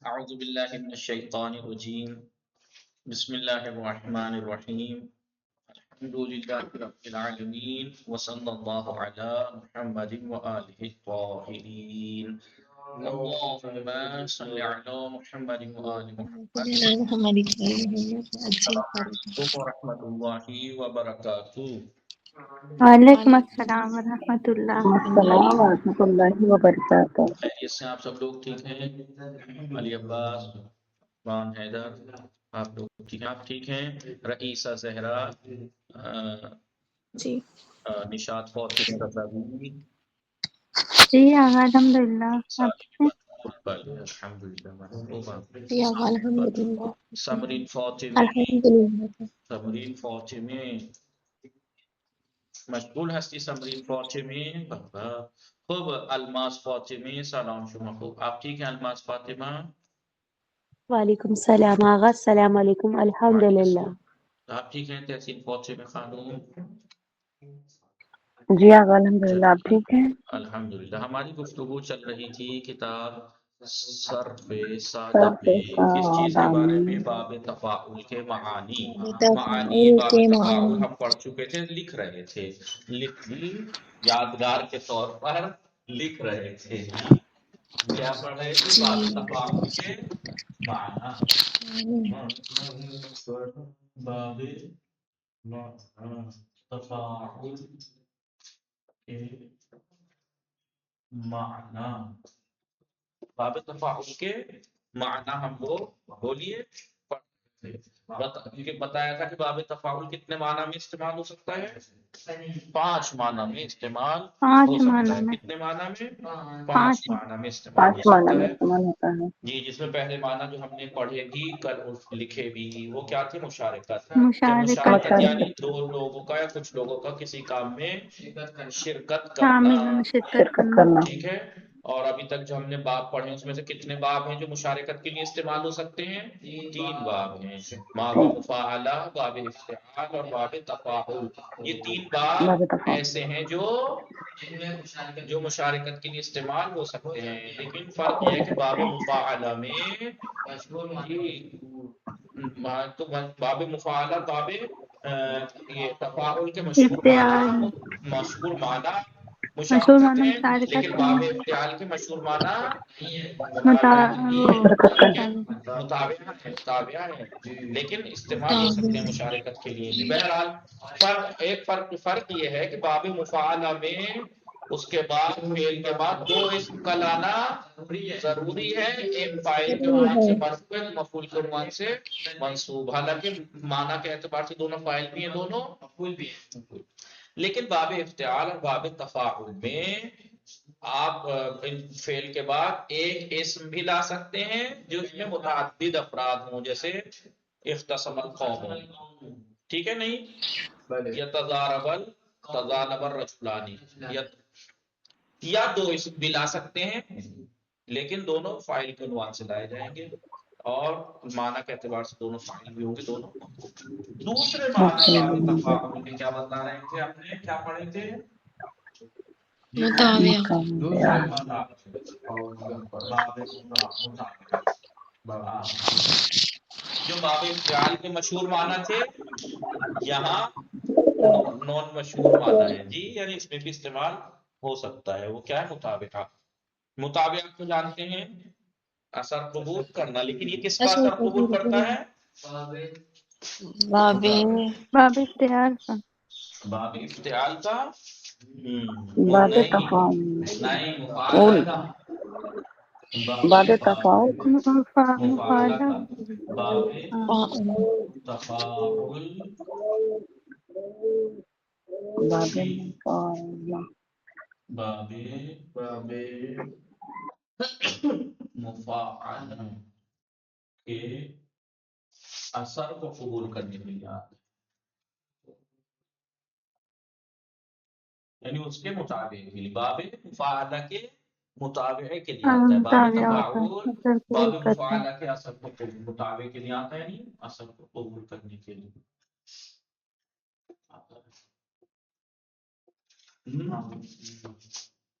اعوذ باللہ من الشیطان الرجیم بسم اللہ الرحمن الرحیم الحمد للہ رب العالمین وصلی اللہ علی محمد وآلہ الطاہرین اللہم صلی علی محمد وآل محمد ورحمۃ اللہ وبرکاتہ۔ وعلیکم السلام ورحمۃ اللہ۔ السلام ورحمۃ اللہ وبرکاتہ۔ خیریت سے آپ سب لوگ ٹھیک ہیں؟ علی عباس، ران حیدر، آپ لوگ ٹھیک ہیں؟ آپ ٹھیک ہیں؟ رئیسہ زہرا، جی نشاط فاطمہ رضوی، جی آغا الحمدللہ آپ ٹھیک ہیں؟ جی آقا الحمدللہ۔ سمرین فاطمی، الحمدللہ۔ سمرین فاطمی، مشغول هستی سمرین فاطمی؟ بابا خوب. الماس فاطمی، سلام شما خوب. آپ ٹھیک ہیں الماس فاطمہ؟ وعلیکم السلام آغا، السلام علیکم۔ الحمدللہ۔ آپ ٹھیک ہیں تحسین فاطمہ خانم؟ جی آقا الحمدللہ، آپ ٹھیک ہیں؟ الحمدللہ۔ ہماری گفتگو چل رہی تھی کتاب صرف سادہ سب میں، کس چیز کے بارے میں؟ دامن باب تفاعل کے معانی۔ معانی تفاعل باب کے تفاعل معنی۔ ہم پڑھ چکے تھے، لکھ رہے تھے، یادگار کے طور پر لکھ رہے تھے۔ کیا پڑھ رہے تھے؟ باب تفاعل کے معنی، باب تفاعل کے معنی، باب تفاعل کے معنی ہم وہ بولیے کیونکہ بتایا تھا کہ باب تفاعل کتنے معنی میں استعمال ہو سکتا ہے؟ 5 معنی میں استعمال ہو 5 سکتا معنی ہے۔ میں، کتنے معنی میں؟ 5 5 معنی میں استعمال 5 ہو معنی سکتا میں ہے۔ استعمال ہوتا ہے۔ جی، جس میں پہلے معنی جو ہم نے پڑھے بھی لکھے بھی، وہ کیا تھے؟ مشارکت۔ کہ مشارکت مشارکت کی، یعنی دو لوگوں کا یا کچھ لوگوں کا کسی کام میں شرکت کرنا۔ شامل ہونا، شرکت شرکت کرنا۔ کرنا۔ ٹھیک ہے۔ اور ابھی تک جو ہم نے باب پڑھے اس میں سے کتنے باب ہیں جو مشارکت کے لیے استعمال ہو سکتے ہیں؟ 3 باب ہیں، باب مفاعلہ، باب افتعال اور باب تفاعل۔ یہ 3 باب باب تفاعل۔ ایسے ہیں جو مشارکت کے لیے استعمال ہو سکتے ہیں، لیکن فرق یہ ہے کہ باب مفاعلہ میں تو باب مفاعلہ، باب یہ تفاعل کے مشہور افتعال، معنی، مشہور معنی مشہور مشارکت معنی ہے، مشارکت لیکن ہیں، باب افتعال کے مشہور معنی شرکت کرنا۔ متابعہ ہے، لیکن استعمال ہو سکتے ہیں مشارکت کے لیے بھی۔ بہرحال فرق یہ ہے کہ باب مفاعلہ میں اس کے بعد فعل کے بعد 2 اسم کا لانا ضروری ہے، ایک فاعل کے عنوان سے مرفوع، مفعول کے عنوان سے منصوب۔ حالانکہ معنی کے اعتبار سے دونوں فاعل بھی ہیں، دونوں مفعول بھی ہیں، لیکن باب افتعال اور باب تفاعل میں آپ فعل کے بعد ایک اسم بھی لا سکتے ہیں جو اس میں متعدد افراد ہوں، جیسے اختصم القوم، ٹھیک ہے نہیں؟ یا تضارب الرجلان، یا 2 اسم بھی لا سکتے ہیں، لیکن دونوں فاعل کے عنوان سے لائے جائیں گے، اور معنی کے اعتبار سے دونوں فاعل بھی ہوں گے، دونوں۔ دوسرے معنی باب تفاعل کے کیا بتا رہے تھے؟ آپ نے کیا پڑھے تھے؟ دوسرے جو باب افتعال کے مشہور معنی تھے، یہاں نون مشہور معنی ہے جی، یعنی اس میں بھی استعمال ہو سکتا ہے۔ وہ کیا ہے؟ مطابقہ۔ مطابقہ کو جانتے ہیں، اثر قبول کرنا، لیکن یہ کس کا اثر قبول کرتا ہے؟ باب افتعال کا۔ باب افتعال کا باب نہیں، تفاعل، مفاعلہ کا، باب تفاعل، مفاعلہ مفعلہ، کا، باب ہاں، تفاعل باب کی، مفاعلہ۔ باب مفاعلہ کے اثر کو قبول کرنے کے لیے آتے ہیں، یعنی اس کے مطابق کے لیے باب مفاعلہ کے مطابقے کے لیے آتا ہے۔ باب مطابع ہوتا تفاعل ہے، اثر قبول باب کرتا ہے۔ مفاعلہ کے اثر کو مطابقے کے لیے آتا ہے، نہیں اثر کو قبول کرنے کے لیے آتا ہے۔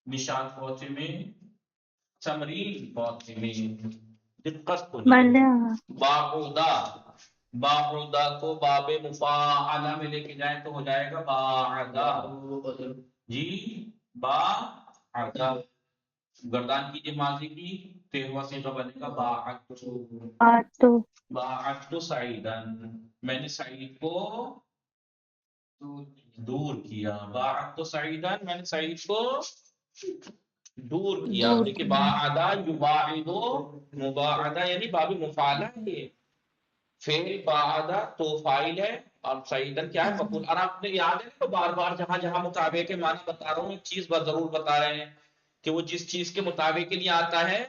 نشان فاطمی، سمرین فاطمی، دقت کو بلے آغا باعودہ، باعودہ کو باب مفاعلہ میں لے کے جائیں تو ہو جائے گا باعدہ، جی باعدہ، گردان کیجئے ماضی کی 13واں صیغہ بنے گا باعدتو، آتو باعدتو سعیدن، میں نے سعید کو دور کیا، باعدتو سعیدن، میں نے سعید کو دور کیا۔ اب دیکھیں باعدہ یباعدو، مباعدہ یعنی باب مفاعلہ ہے، یہ فعل باعدہ تو فاعل ہے اور سعیدن کیا ہے مفعول۔ اور آپ نے یاد ہے تو بار بار جہاں جہاں مطابق کے معنی بتا رہا ہوں ایک چیز ضرور بتا رہے ہیں کہ وہ جس چیز کے مطابق کے لیے آتا ہے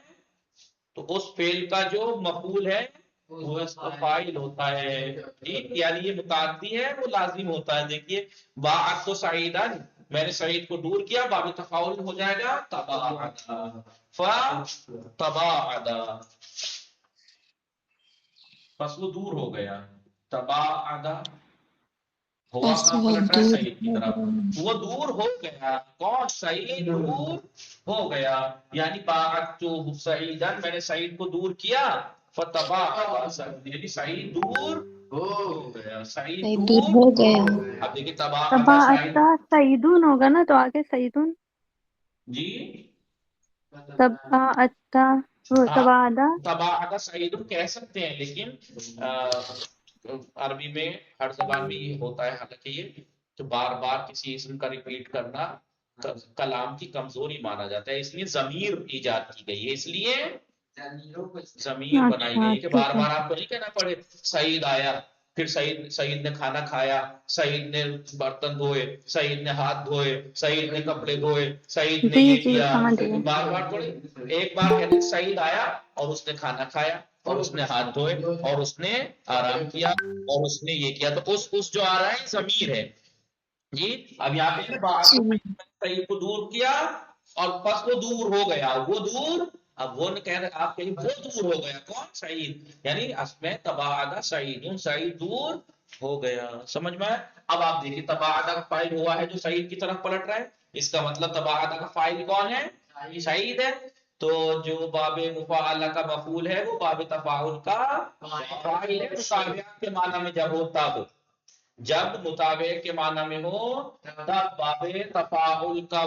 تو اس فعل کا جو مفعول ہے وہ اس کا فاعل ہوتا ہے، ٹھیک، یعنی یہ متعدی ہے وہ لازم ہوتا ہے۔ دیکھیے باعث تو سعیدن، میں نے سعید کو دور کیا، باب تفاعل ہو جائے گا تباعدا، فتباعدا، پس وہ دور ہو گیا، تباعدا، ہوا کہاں پلٹ رہا ہے سعید کی طرف، وہ دور ہو گیا، کون؟ سعید دور ہو گیا، یعنی باعثتو سعیدن، میں نے سعید کو دور کیا، فتباعدا، یعنی سعید دور ہو گیا، سعید دور ہو گیا۔ اب دیکھیں تباعدا سعید، تباعتا سعیدون ہوگا نا تو آگے سعیدون، جی تباعتا تباعدا تباعدا سعید کہہ سکتے ہیں، لیکن عربی میں ہر زبان میں یہ ہوتا ہے، حالانکہ یہ تو بار بار کسی اسم کا ریپیٹ کرنا کلام کی کمزوری مانا جاتا ہے، اس لیے ضمیر ایجاد کی گئی ہے، اس لیے ضمیر بنائی اچھا گئی ہے کہ ٹھیک بار ہے بار آپ کو نہیں کہنا پڑے سعید آیا، پھر سعید نے کھانا کھایا، سعید نے برتن دھوئے، سعید نے ہاتھ دھوئے، سعید نے کپڑے دھوئے، سعید نے جی یہ جی کیا، سمجھ گئے بار بار تھوڑی، ایک بار کہتے ہیں سعید آیا اور اس نے کھانا کھایا اور اس نے ہاتھ دھوئے اور اس نے آرام کیا اور اس نے یہ کیا، تو اس جو آ رہا ہے ضمیر ہے، جی۔ اب یہاں پہ بات سعید کو دور کیا اور پس وہ دور ہو گیا، وہ دور، اب وہ کہہ رہے آپ کہیں وہ دور ہو گیا، کون؟ سعید، یعنی اسمے تباعدا سعید، سعید دور ہو گیا، سمجھ میں؟ اب آپ دیکھیں تباعدا کا فاعل ہوا ہے جو سعید کی طرف پلٹ رہا ہے، اس کا مطلب تباعدا کا فاعل کون ہے؟ سعید ہے، تو جو باب مفاعلہ کا مفعول ہے وہ باب تفاعل کا فاعل ہے، مطابعت کے معنی میں جب ہوتا ہو، جب مطابق کے معنی میں ہو تب باب تفاعل کا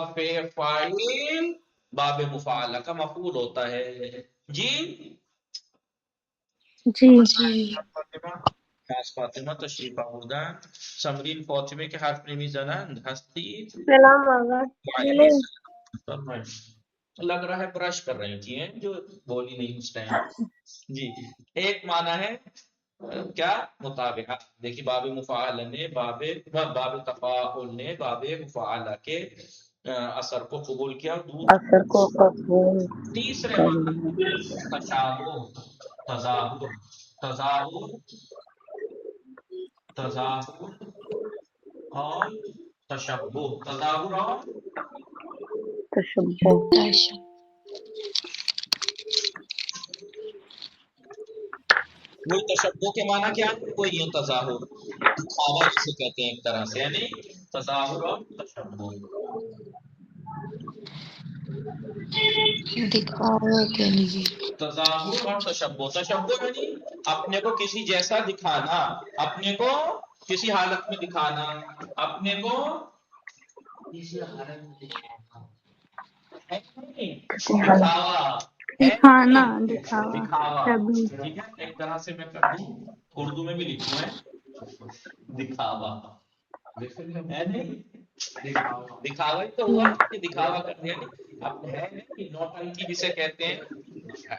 فاعل باب مفاعلہ کا مفعول ہوتا ہے، جی۔ جی فاطمہ تشریف آوردہ، سمرین فاطمے کے ہاتھ میں بھی زنند ہستی، سلام آغا لگ رہا ہے برش کر رہی تھی ہیں جو بولی نہیں اس ٹائم، جی۔ ایک معنی ہے کیا؟ مطابقہ، دیکھیے باب مفاعلہ نے باب تفاعل نے باب مفاعلہ کے اثر کو قبول کیا، اثر کو قبول تیسرے کر معنی لیا۔ تشابہ، تظاہر، تظاہر، تظاہر اور تشبہ، تظاہر اور تشبہ، وہی تشبہ کے معنی کیا ہے؟ وہی ہے تظاہر، دکھاوا جسے کہتے ہیں ایک طرح سے، یعنی تظاہر اور تشبہ، دکھاوا کے لیے۔ تظاہر اور تشبہ، تشبہ یعنی اپنے کو کسی جیسا دکھانا، اپنے کو کسی حالت میں دکھانا، اپنے کو کسی حالت میں دکھانا، دکھاوا ہے دکھانا نہیں؟ دکھاوا دکھاوا، تبھی ٹھیک ہے، ایک طرح سے میں کر دوں اردو میں بھی لکھوں ہے دکھاوا، ہے نہیں؟ دکھاوا ہی تو ہوا کہ دکھاوا کر دیا، اب ہے نہیں نوٹنکی جسے کہتے ہیں،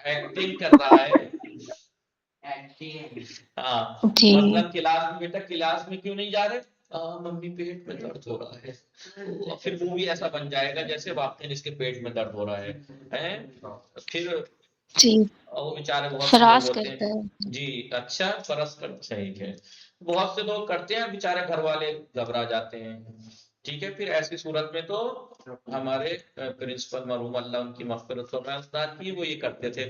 ایکٹنگ کر رہا ہے، ہاں، جی مثلاً کلاس میں، بیٹا کلاس میں کیوں نہیں جا رہے؟ ممی پیٹ میں درد ہو رہا ہے، پھر وہ بھی ایسا بن جائے گا جیسے واقعی اس کے پیٹ میں درد ہو رہا ہے، پھر جی وہ بیچارے بہت سے لوگ فراز ہوتے کرتا ہیں، ہے۔ جی اچھا فرض کر صحیح ہے، بہت سے لوگ کرتے ہیں، بیچارے گھر والے گھبرا جاتے ہیں، ٹھیک ہے، پھر ایسی صورت میں تو ہمارے پرنسپل مرحوم اللہ ان کی مغفرت فرمائے استاد کی، وہ یہ کرتے تھے،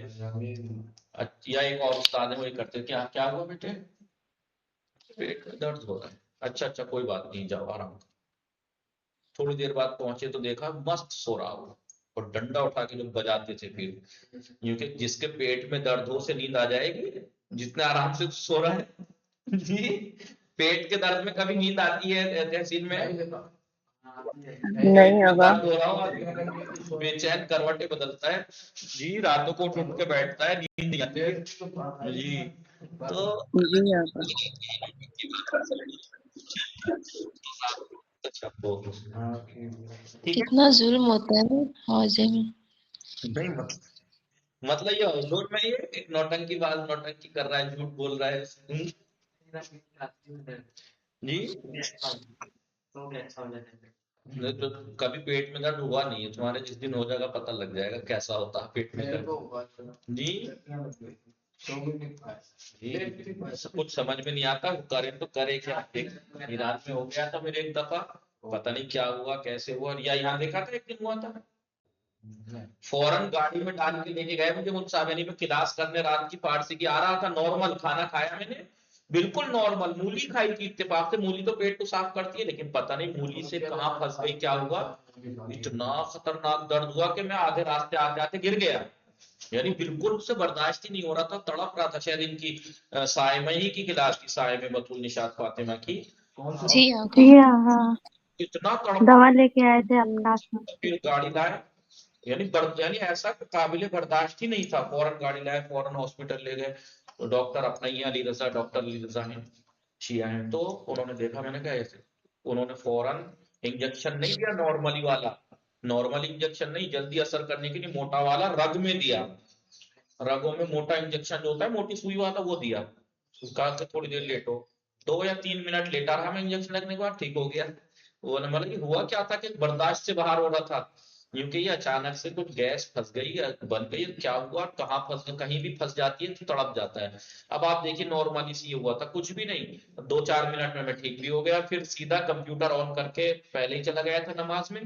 یا ایک اور استاد ہے وہ یہ کرتے تھے، کیا ہوا بیٹے؟ پیٹ میں درد ہو رہا ہے، اچھا اچھا کوئی بات نہیں، جاؤ آرام کرو، تھوڑی دیر بعد پہنچے تو دیکھا مست سو رہا ہوا، اور ڈنڈا اٹھا کے جب بجاتے تھے پھر، کیونکہ جس کے پیٹ میں درد ہو سے نیند آ جائے گی، جتنے آرام سے سو رہا ہے جی، پیٹ کے درد میں کبھی نیند آتی ہے تحصیل میں؟ نہیں ہوگا. درد ہو رہا ہو بے چین کروٹیں بدلتا ہے جی، راتوں کو اٹھ کے بیٹھتا ہے، نیند نہیں آتی ہے جی. تو جی ہوگا. اچھا ٹھیک ہے. کتنا ظلم ہوتا ہے نا حوضے میں. نہیں مطلب یہ حضور میں یہ ایک نوٹنکی باز نوٹنکی کر رہا ہے، جھوٹ بول رہا ہے جی. تو کبھی پیٹ میں درد ہوا نہیں ہے تمہارے، جس دن ہو جائے گا پتہ لگ جائے گا کیسا ہوتا ہے پیٹ میں درد جی. کچھ سمجھ میں نہیں آتا، کرے تو کرے کیا. ایران میں ہو گیا تھا میرے ایک دفعہ، پتہ نہیں کیا ہوا کیسے ہوا. یا یہاں دیکھا تھا ایک دن ہوا تھا، فوراً گاڑی میں ڈال کے لے کے گئے مجھے متسابنی میں کلاس کرنے، رات کی فارسی کی. آ رہا تھا نارمل کھانا کھایا میں نے، بالکل نارمل مولی کھائی تھی اتفاق سے. مولی تو پیٹ کو صاف کرتی ہے، لیکن پتہ نہیں مولی سے کہاں پھنس گئی کیا ہوا، اتنا خطرناک درد ہوا کہ میں آدھے راستے آتے آتے گر گیا. یعنی بالکل اس سے برداشت ہی نہیں ہو رہا تھا، تڑپ رہا تھا. شاید ان کی سائے میں ہی کی کلاس کی، سائے میں بطول نشاط فاطمہ کی. جی آقا. جی آقا اتنا تڑپ دوا لے کے آئے تھے آپ کلاس میں. پھر گاڑی لائے، یعنی ایسا قابل برداشت ہی نہیں تھا. فوراً گاڑی لائے، فوراً ہاسپٹل لے گئے. تو ڈاکٹر اپنا ہی علی رضا، ڈاکٹر علی رضا ہیں، شیعہ ہیں. تو انہوں نے دیکھا، میں نے کہا ایسے، انہوں نے فوراً انجیکشن نہیں دیا نارملی والا، نارمل انجیکشن نہیں، جلدی اثر کرنے کے لیے موٹا والا رگ میں دیا. رگوں میں موٹا انجیکشن جو ہوتا ہے موٹی سوئی والا وہ دیا. کہا کہ تھوڑی دیر لیٹو. 2 یا 3 منٹ لیٹا رہا میں، انجیکشن لگنے کے بعد ٹھیک ہو گیا. وہ مطلب کہ ہوا کیا تھا کہ برداشت سے باہر ہو رہا تھا، کیونکہ یہ اچانک سے کچھ گیس پھنس گئی بن گئی، کیا ہوا کہاں پھنس گئی، کہیں بھی پھنس جاتی ہے تو تڑپ جاتا ہے. اب آپ دیکھیے نارملی سی یہ ہوا تھا، کچھ بھی نہیں، 2-4 منٹ میں ٹھیک بھی ہو گیا. پھر سیدھا کمپیوٹر آن کر کے پہلے ہی چلا گیا تھا نماز میں.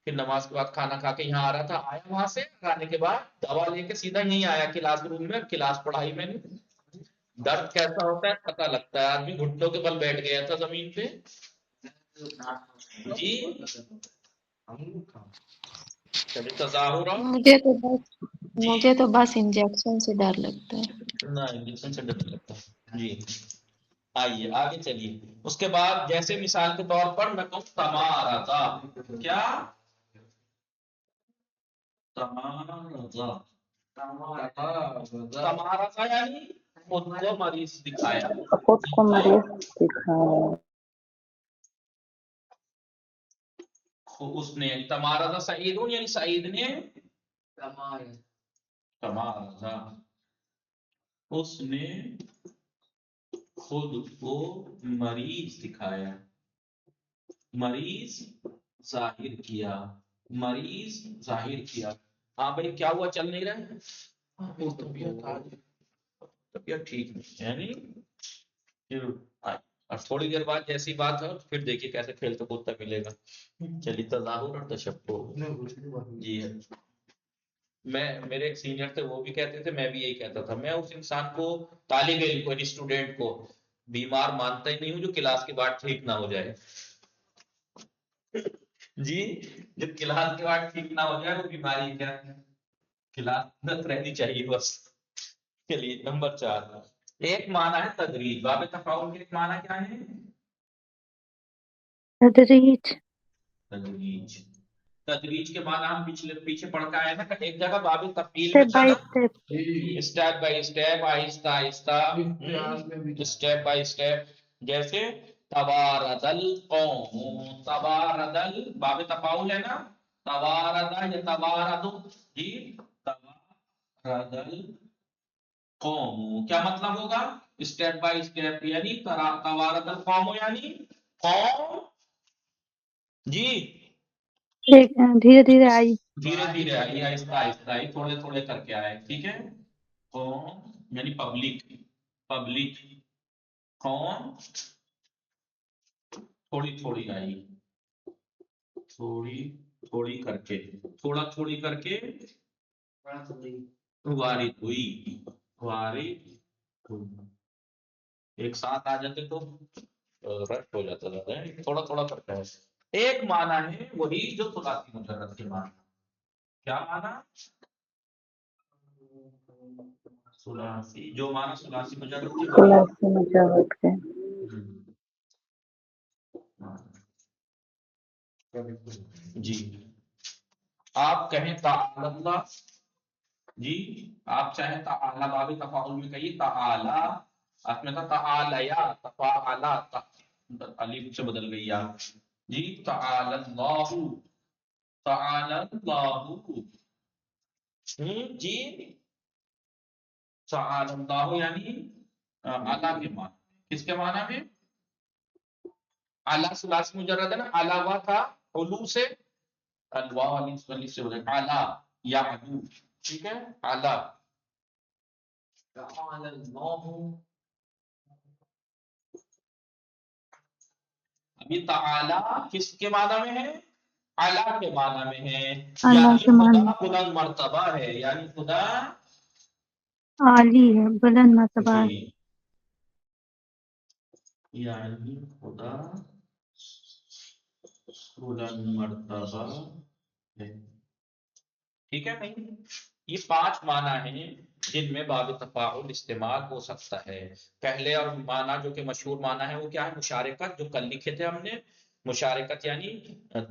پھر نماز کے بعد کھانا کھا کے یہاں آ رہا تھا، آیا وہاں سے آنے کے بعد دوا لے کے سیدھا یہیں آیا کلاس روم میں، کلاس پڑھائی میں نے. درد کیسا ہوتا ہے پتہ لگتا ہے، آدمی گھٹنوں کے بل بیٹھ گیا تھا زمین پہ جی. چلیے تظاہر مجھے تو بس انجیکشن سے ڈر لگتا ہے. نہ انجیکشن سے ڈر لگتا ہے جی. آئیے آگے چلیے. اس کے بعد جیسے مثال کے طور پر میں کہوں تمارضا، کیا تمارضا، تمارضا یعنی خود کو مریض دکھایا. خود کو مریض دکھایا. اس نے تمارضا سعید، یعنی سعید نے تمارضا، اس نے خود کو مریض دکھایا، مریض ظاہر کیا، مریض ظاہر کیا. ہاں بھائی کیا ہوا، چل نہیں رہا ہے، طبیعت ٹھیک نہیں، یعنی اور تھوڑی دیر بعد جیسی بات ہے پھر دیکھیے کیسے کھیلتا کودتا ملے گا. چلیے تظاہر اور تشبہ جی ہے. میرے ایک سینئر تھے، وہ بھی کہتے تھے، میں بھی یہی کہتا تھا. میں اس انسان کو، طالب علم کو، اسٹوڈنٹ کو بیمار مانتا ہی نہیں ہوں جو کلاس کے بعد ٹھیک نہ ہو جائے جی. جب کلاس کے بعد ٹھیک نہ ہو جائے وہ بیماری کیا ہے، کلاس رہنی چاہیے بس. چلیے نمبر 4، ایک معنی ہے تدریج. باب تفاعل کے ایک معنی کیا ہے؟ تدریج. تدریج. تدریج کے معنی ہم پیچھے پڑھ کے آئے نا، ایک جگہ باب تفعیل میں اسٹیپ تھا بائی نا، اسٹیپ. اسٹیپ بائی اسٹیپ، آہستہ آہستہ، اسٹیپ بائی اسٹیپ. جیسے توارد القوم، توارد باب تفاعل ہے نا، توارد یا توارد جی، توارد القوم کیا مطلب ہوگا؟ اسٹیپ بائی اسٹیپ، یعنی توارد القوم یعنی قوم جی دھیرے دھیرے آئی. دھیرے دھیرے آئی، آہستہ آہستہ آئی، تھوڑے تھوڑے کر کے آئے. ٹھیک ہے. قوم یعنی پبلک، پبلک قوم تھوڑی تھوڑی آئی، تھوڑی تھوڑی کر کے، تھوڑا تھوڑی کر کے وارد ہوئی، وارد ہوئی. ایک ساتھ آ جاتے تو رشٹ ہو جاتا تھا، تھوڑا تھوڑا کرتا ہے. ایک معنی ہے وہی جو ثلاثی مجرد کے معنی. کیا معنی؟ ثلاثی، جو معنی ثلاثی مجرد کی ثلاثی مجرد کے جی آپ کہیں تعالی اللہ، جی آپ چاہیں تعالی باب تفاعل میں کہیے تعالی، اس میں تھا تعالیا تفاعلا، الف سے بدل گئی آپ، جی تعالی اللہ، تعالی اللہ، جی تعالی اللہ یعنی اللہ کے معنی، کس کے معنی میں؟ اعلیٰ ثلاثی مجرد ہے نا، علاوہ تھا علو سے، الواو الف سے بدل اعلیٰ یا علو، ٹھیک ہے اعلیٰ، تعالی اللہ، ابھی تعالی کس کے معنی میں ہے؟ اعلیٰ کے معنی میں ہے، اللہ یعنی کے معنی خدا بلند مرتبہ ہے، یعنی خدا عالی ہے، بلند مرتبہ ہے۔ جی یعنی خدا بلند مرتبہ ہے، ٹھیک ہے نہیں؟ یہ 5 معنی ہیں جن میں باب تفاعل استعمال ہو سکتا ہے۔ پہلے اور معنی جو کہ مشہور معنی ہے وہ کیا ہے؟ مشارکت، جو کل لکھے تھے ہم نے، مشارکت یعنی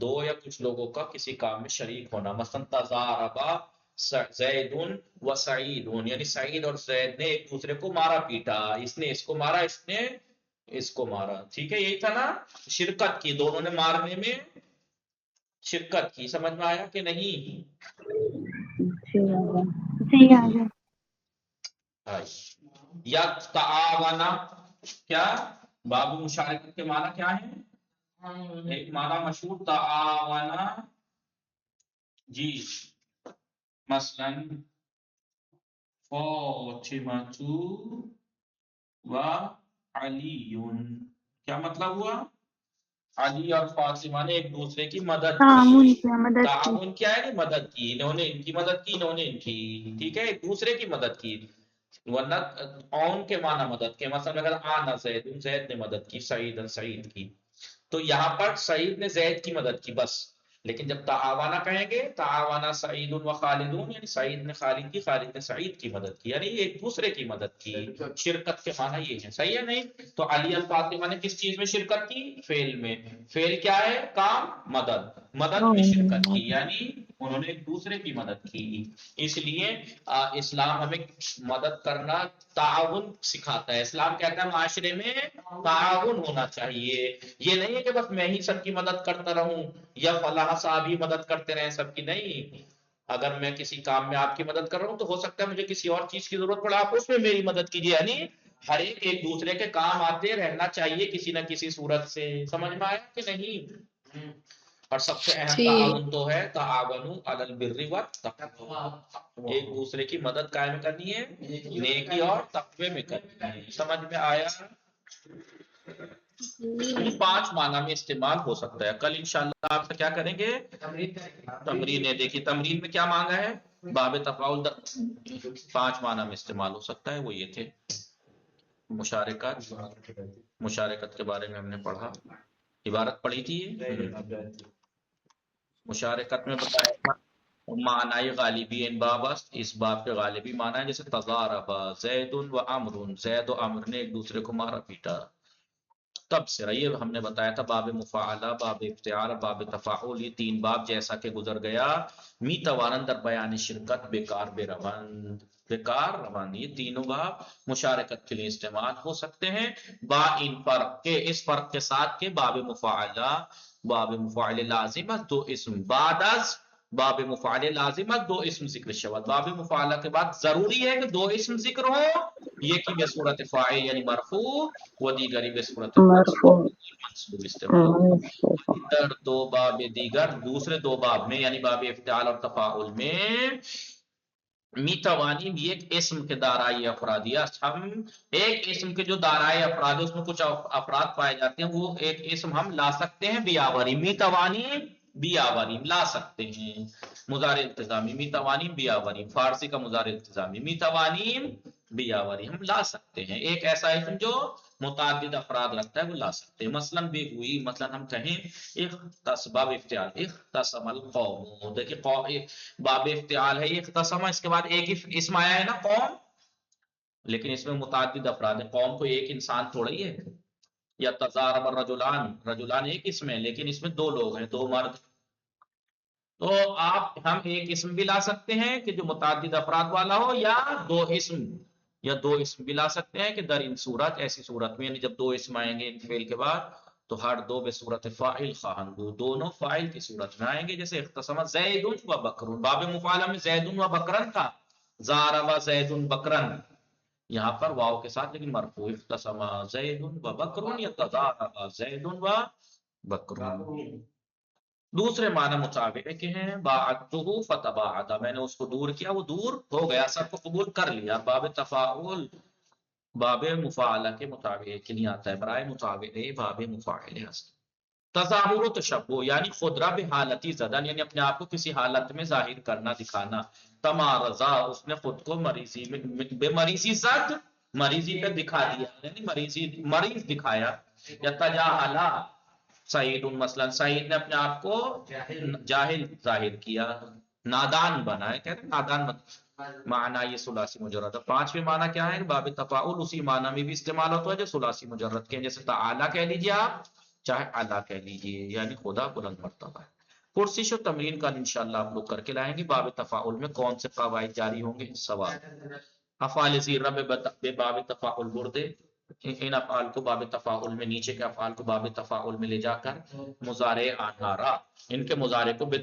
دو یا کچھ لوگوں کا کسی کام میں شریک ہونا، مثلا تضاربا زید و سعید، یعنی سعید اور زید نے ایک دوسرے کو مارا پیٹا، اس نے اس کو مارا، اس نے اس کو مارا، ٹھیک ہے یہی تھا نا، شرکت کی، دونوں نے مارنے میں شرکت کی، سمجھ میں آیا کہ نہیں؟ جی آگا جی آگے یا تعاونا، کیا باب مشارکت کے معنی کیا ہے؟ ایک معنی مشہور تعاونا، جی مثلا فاطمۃ و علی، کیا مطلب ہوا؟ علی اور فاطمہ نے ایک دوسرے کی مدد تعاون کی، کیا، مدد کی۔ تعاون کیا ہے؟ مدد کی، انہوں نے ان کی مدد کی، انہوں نے ان کی، ٹھیک ہے ایک دوسرے کی مدد کی، ورنہ اون کے معنی مدد کے، مثلا اگر آنا زید، زید نے مدد کی سعید سعید کی، تو یہاں پر سعید نے زید کی مدد کی بس، لیکن جب تعاونا کہیں گے، تعاونا سعید و خالدون، یعنی سعید نے خالد کی، خالد نے سعید کی مدد کی، یعنی ایک دوسرے کی مدد کی، شرکت کے معنی یہ ہے، صحیح ہے نہیں؟ تو علی اور فاطمہ نے کس چیز میں شرکت کی؟ فعل میں، فعل کیا ہے؟ کام، مدد، مدد میں شرکت کی، یعنی انہوں نے ایک دوسرے کی مدد کی، اس لیے اسلام ہمیں مدد کرنا، تعاون سکھاتا ہے، اسلام کہتا ہے معاشرے میں تعاون ہونا چاہیے، یہ نہیں ہے کہ بس میں ہی سب کی مدد کرتا رہوں یا فلاں صاحب ہی مدد کرتے رہیں سب کی، نہیں، اگر میں کسی کام میں آپ کی مدد کر رہا ہوں تو ہو سکتا ہے مجھے کسی اور چیز کی ضرورت پڑے، آپ اس میں میری مدد کیجیے، یعنی ہر ایک دوسرے کے کام آتے رہنا چاہیے کسی نہ کسی صورت سے، سمجھ میں آیا کہ نہیں؟ اور سب سے اہم جی تعاون تو ہے تعاونوا علی البر والتقوی، ایک دوسرے کی مدد قائم کرنی ہے، نیکی اور تقوی میں کرنی ہے، سمجھ میں آیا؟ 5 معنی میں استعمال ہو سکتا ہے۔ کل انشاءاللہ آپ سے کیا کریں گے؟ تمرین ہے، دیکھیے تمرین میں کیا مانگا ہے؟ باب تفاعل 5 معنی میں استعمال ہو سکتا ہے، وہ یہ تھے، مشارکت، مشارکت کے بارے میں ہم نے پڑھا، عبارت پڑھی تھی، مشارکت میں بتایا معنی غالبی ان بابست، اس باب کے غالبی معنی ہے، جیسے تضاربا زید و عمر، زید و عمر نے ایک دوسرے کو مارا پیٹا، تب سے یہ ہم نے بتایا تھا باب مفاعلہ، باب افتعال، باب تفاعل، یہ 3 باب جیسا کہ گزر گیا، می توانند در بیان شرکت بیکار بے روند، بیکار روند، یہ تینوں باب مشارکت کے لیے استعمال ہو سکتے ہیں، با ان فرق کے، اس فرق کے ساتھ کہ باب مفاعلہ، باب مفاعل لازمت 2 اسم، بعد از باب مفاعل لازمت 2 اسم ذکر شود، باب مفاعلہ کے بعد ضروری ہے کہ 2 اسم ذکر ہو، یہ کی بے صورت فاعل یعنی مرفوع، و دیگری بے صورت مرفوع منصوب استعمال، منصوب در 2 باب دیگر، دوسرے 2 باب میں یعنی باب افتعال اور تفاعل میں، میتوانی بھی ایک اسم کے دارائی افرادی، ہم ایک اسم کے جو دارائی افراد ہے اس میں کچھ افراد پائے جاتے ہیں، وہ ایک اسم ہم لا سکتے ہیں بیاوری، میتوانی بیاوری لا سکتے ہیں، مضارع التزامی میتوانی بیاوری، فارسی کا مضارع التزامی میتوانی بیاوری ہم لا سکتے ہیں، ایک ایسا اسم جو متعدد افراد رکھتا ہے وہ لا سکتے ہیں. مثلاً بھی ہوئی، مثلاً ہم کہیں باب افتعال اختصم القوم، دیکھیں باب افتعال ہے، یہ اختصم، اس کے بعد ایک اسم آیا ہے نا قوم، لیکن اس میں متعدد افراد ہیں. قوم کو ایک انسان تھوڑا ہی ہے. یا تضارب الرجلان، رجلان ایک اسم ہے لیکن اس میں دو لوگ ہیں، دو مرد. تو ہم ایک اسم بھی لا سکتے ہیں کہ جو متعدد افراد والا ہو، یا دو اسم بھی لا سکتے ہیں کہ در ان صورت، ایسی صورت میں، یعنی جب دو اسم آئیں گے فعل کے بعد تو ہر دو بے صورت فاعل خواہن، دونوں فاعل کی صورت میں آئیں گے. جیسے اختصم زید و بکر، باب مفعلہ میں زید و بکرن تھا، ضارب زید بکرن، یہاں پر واو کے ساتھ لیکن مرفوع، اختصم زید و بکر یا تضارب زید و بکر. دوسرے معنی مطابق کے ہیں باعدتہ فتباعد، میں نے اس کو دور کیا وہ دور ہو گیا، سب کو قبول کر لیا. باب تفاعل باب مفاعلہ کے مطابق نہیں آتا ہے، برائے مطابق باب مفاعلہ. تظاہر و تشبہ یعنی خودرہ بحالتی زدن، یعنی اپنے آپ کو کسی حالت میں ظاہر کرنا، دکھانا. تمارضا، اس نے خود کو مریضی میں بے مریضی زد، مریضی پہ دکھا دیا، یعنی مریض دکھایا. یا تجاہلا سعید، مثلا سعید نے اپنے آپ کو جاہل ظاہر کیا، نادان بنا ہے، کہتے ہیں نادان بنا. معنی یہ ثلاثی مجرد ہے. پانچویں معنی کیا ہے؟ باب تفاعل اسی معنی میں بھی استعمال ہوتا ہے جو ثلاثی مجرد کے ہیں، جیسے تعالی کہہ لیجیے آپ، چاہے اعلیٰ کہہ لیجیے، یعنی خدا بلند مرتبہ ہے. پرسش و تمرین کا انشاءاللہ آپ لوگ کر کے لائیں گے. باب تفاعل میں کون سے قواعد جاری ہوں گے؟ سوال. افعال زیرہ بے باب تفاعل بردے، ان افعال کو باب تفاعل میں، نیچے کے افعال کو باب تفاعل میں لے جا کر مضارع آنارا، ان کے مضارع کو بے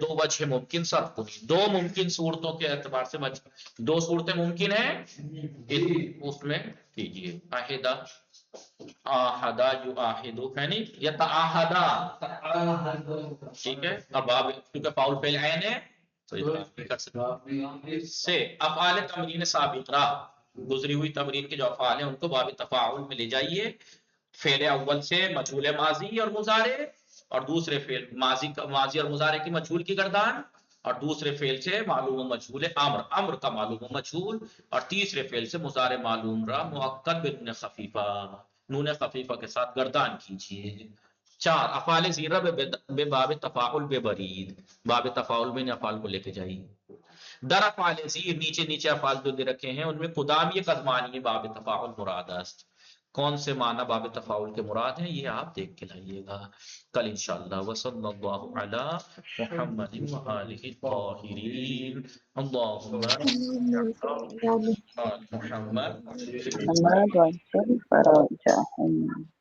دو وجہ ممکن صرف کنی، دو ممکن صورتوں کے اعتبار سے دو صورتیں ممکن ہیں اس میں کیجیے. آہدہ آہدہ یعاہدو، ہے نہیں، یا تعاہدہ، ٹھیک ہے. اب باب کیونکہ فاعل فعل عین ہے تو یہ کر سکتے سے. افعال تمرین سابقہ، گزری ہوئی تمرین کے جو افعال ہیں ان کو باب تفاعل میں لے جائیے. فعل اول سے مجہول ماضی اور مضارع، اور دوسرے فعل ماضی اور مضارع کی مجہول کی گردان، اور دوسرے فعل سے معلوم و مجہول امر کا معلوم و مجہول، اور تیسرے فعل سے مضارع معلوم را مؤکد بنون خفیفہ، نون خفیفہ کے ساتھ گردان کیجیے. 4 افعال زیرہ بے باب تفاعل بے برید، باب تفاعل میں افعال کو لے کے جائیے. در افعال زیر، نیچے افعال جو دے رکھے ہیں ان میں قدام یہ قدمانی باب تفاعل مراد است. کون سے معنی باب تفاعل کے مراد ہیں یہ آپ دیکھ کے لائیے گا کل انشاءاللہ. وصلی اللہ علی محمد و آلہ الطاہرین. اللہم محمد محمد وعلى فراجعهم